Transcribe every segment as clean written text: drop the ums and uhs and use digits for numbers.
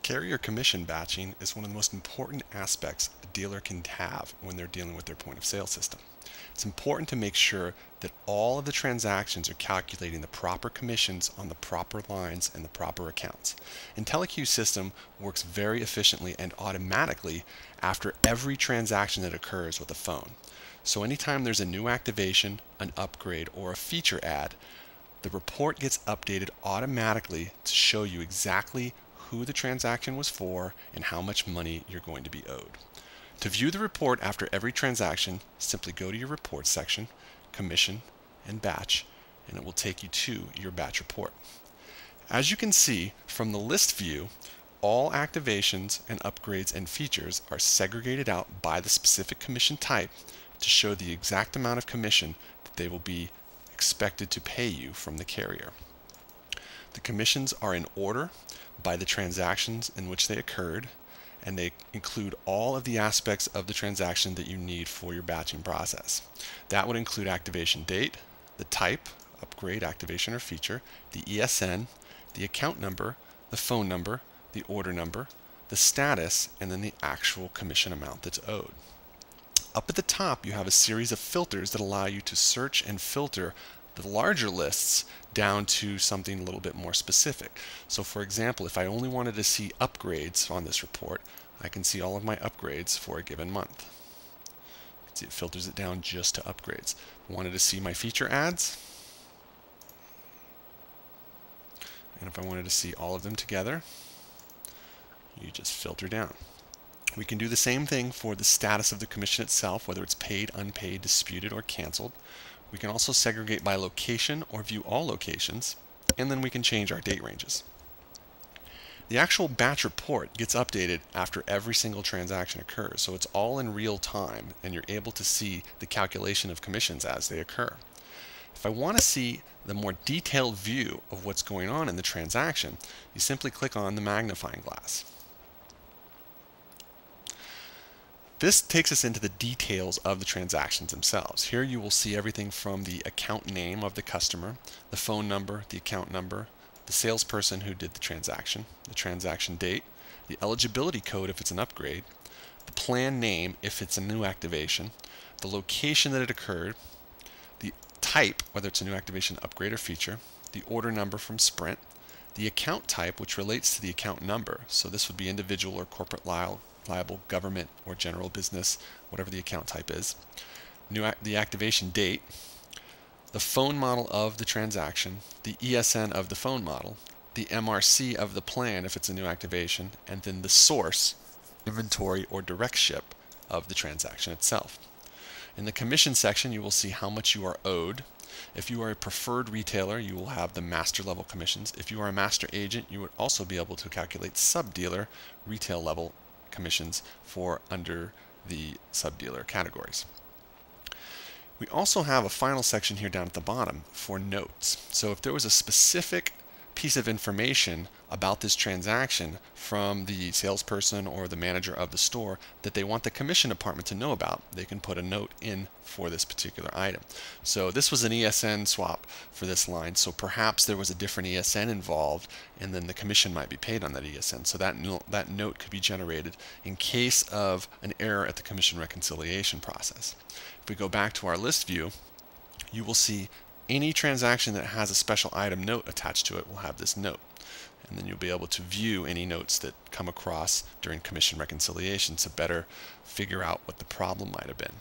Carrier commission batching is one of the most important aspects a dealer can have when they're dealing with their point of sale system. It's important to make sure that all of the transactions are calculating the proper commissions on the proper lines and the proper accounts. IntelliQ system works very efficiently and automatically after every transaction that occurs with a phone. So anytime there's a new activation, an upgrade, or a feature add, the report gets updated automatically to show you exactly who the transaction was for and how much money you're going to be owed. To view the report after every transaction, simply go to your report section, commission, and batch, and it will take you to your batch report. As you can see from the list view, all activations and upgrades and features are segregated out by the specific commission type to show the exact amount of commission that they will be expected to pay you from the carrier. The commissions are in order by the transactions in which they occurred, and they include all of the aspects of the transaction that you need for your batching process. That would include activation date, the type, upgrade, activation, or feature, the ESN, the account number, the phone number, the order number, the status, and then the actual commission amount that's owed. Up at the top, you have a series of filters that allow you to search and filter the larger lists down to something a little bit more specific. So for example, if I only wanted to see upgrades on this report, I can see all of my upgrades for a given month. You can see it filters it down just to upgrades. If I wanted to see my feature adds, and if I wanted to see all of them together, you just filter down. We can do the same thing for the status of the commission itself, whether it's paid, unpaid, disputed, or canceled. We can also segregate by location or view all locations, and then we can change our date ranges. The actual batch report gets updated after every single transaction occurs, so it's all in real time, and you're able to see the calculation of commissions as they occur. If I want to see the more detailed view of what's going on in the transaction, you simply click on the magnifying glass. This takes us into the details of the transactions themselves. Here you will see everything from the account name of the customer, the phone number, the account number, the salesperson who did the transaction date, the eligibility code if it's an upgrade, the plan name if it's a new activation, the location that it occurred, the type, whether it's a new activation, upgrade, or feature, the order number from Sprint, the account type, which relates to the account number. So this would be individual or corporate liable, government, or general business, whatever the account type is, the activation date, the phone model of the transaction, the ESN of the phone model, the MRC of the plan if it's a new activation, and then the source, inventory, or direct ship of the transaction itself. In the commission section, you will see how much you are owed. If you are a preferred retailer, you will have the master level commissions. If you are a master agent, you would also be able to calculate sub-dealer retail level commissions for under the sub-dealer categories. We also have a final section here down at the bottom for notes. So if there was a specific piece of information about this transaction from the salesperson or the manager of the store that they want the commission department to know about, they can put a note in for this particular item. So this was an ESN swap for this line, so perhaps there was a different ESN involved and then the commission might be paid on that ESN. So that note could be generated in case of an error at the commission reconciliation process. If we go back to our list view, you will see any transaction that has a special item note attached to it will have this note. And then you'll be able to view any notes that come across during commission reconciliation to better figure out what the problem might have been.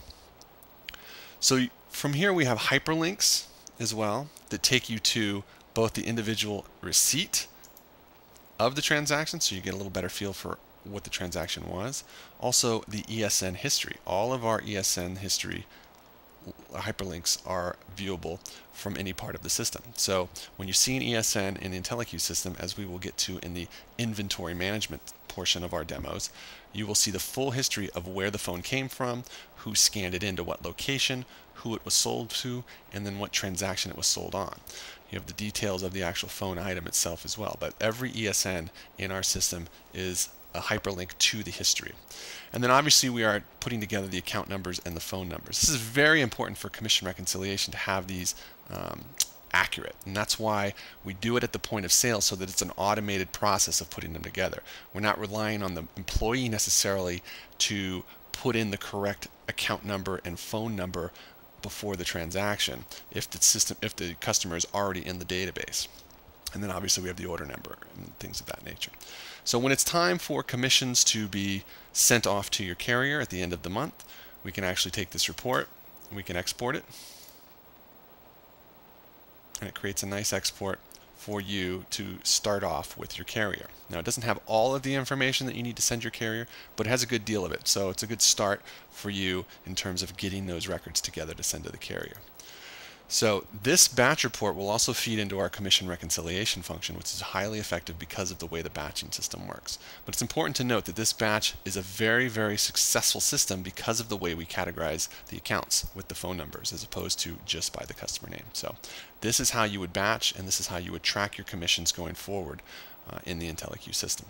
So from here we have hyperlinks as well that take you to both the individual receipt of the transaction, so you get a little better feel for what the transaction was. Also the ESN history. All of our ESN history hyperlinks are viewable from any part of the system. So when you see an ESN in the IntelliQ system, as we will get to in the inventory management portion of our demos, you will see the full history of where the phone came from, who scanned it into what location, who it was sold to, and then what transaction it was sold on. You have the details of the actual phone item itself as well, but every ESN in our system is a hyperlink to the history. And then obviously we are putting together the account numbers and the phone numbers. This is very important for commission reconciliation to have these accurate. And that's why we do it at the point of sale, so that it's an automated process of putting them together. We're not relying on the employee necessarily to put in the correct account number and phone number before the transaction if the customer is already in the database. And then obviously we have the order number and things of that nature. So when it's time for commissions to be sent off to your carrier at the end of the month, we can actually take this report and we can export it. And it creates a nice export for you to start off with your carrier. Now, it doesn't have all of the information that you need to send your carrier, but it has a good deal of it. So it's a good start for you in terms of getting those records together to send to the carrier. So this batch report will also feed into our commission reconciliation function, which is highly effective because of the way the batching system works. But it's important to note that this batch is a very, very successful system because of the way we categorize the accounts with the phone numbers as opposed to just by the customer name. So this is how you would batch, and this is how you would track your commissions going forward in the IntelliQ system.